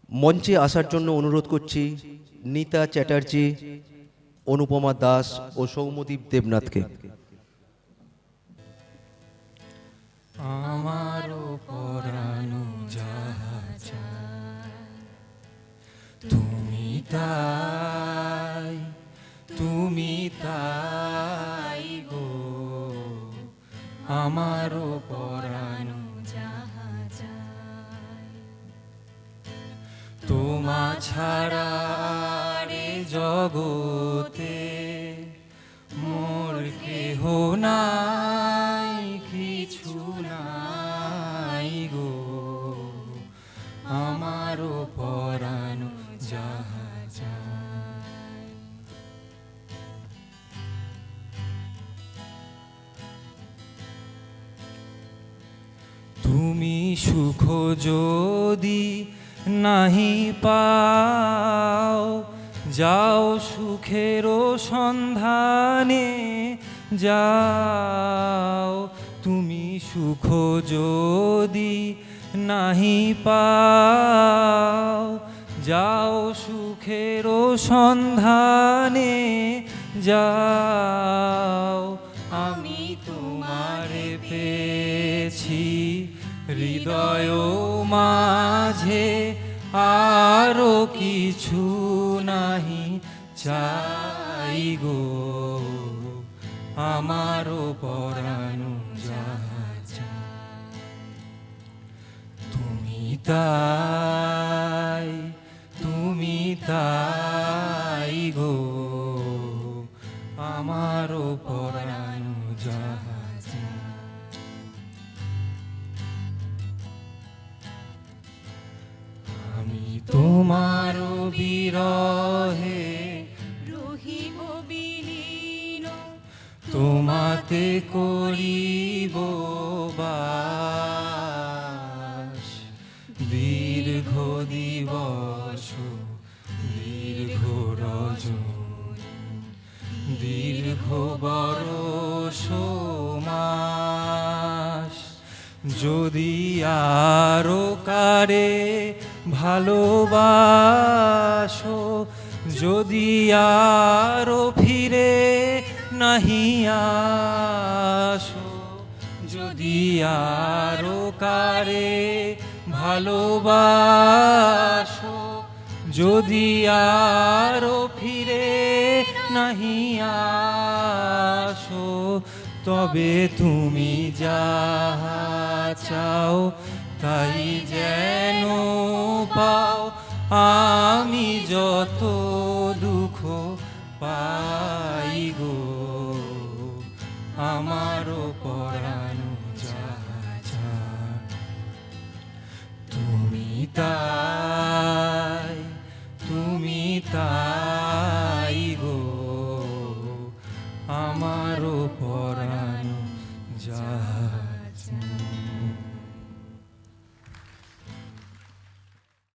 মঞ্চে আসার জন্য অনুরোধ করছি নীতা চ্যাটার্জি, অনুপমা দাস ও সৌম্যদীপ দেবনাথকে। আমারও পরানো যাহা তুমি তাই, তুমি তাই গো, আমারও পরানো যাহা তোমা ছাড়া রে জগতে মোর কেহ নাই, কিছু নাই গো, আমারও পরানো যাহা তুমি সুখ যদি নাহি পাও, যাও সুখেরও সন্ধানে যাও। তুমি সুখ যদি নাহি পাও, যাও সুখেরও সন্ধানে যাও। আমি তোমারে পেয়েছি হৃদয় মাঝে, আরো কিছু নাহি চাই গো, আমারও পরানো যাহা তুমি তাই, তুমি তাই গো, আমারও পরানো যাহা আমি তোমারও বিরহে রহিব বিলীন, তোমাতে করিব বাস। দীর্ঘ দিবস দীর্ঘ রজনী, দীর্ঘ বরষ মাস, যদি আরো কারে ভালোবাসো, যদি আরো ফিরে নাহি আসো, যদি আরো কারে ভালোবাসো, যদি আরো ফিরে নাহি আসো, তবে তুমি যাহা চাও তাই যেন পাও। আমি যত দুঃখ পাই গো, আমারও পরানো যাহা তুমি তাই, তুমি তাই গো, আমারও পরানো যাহা।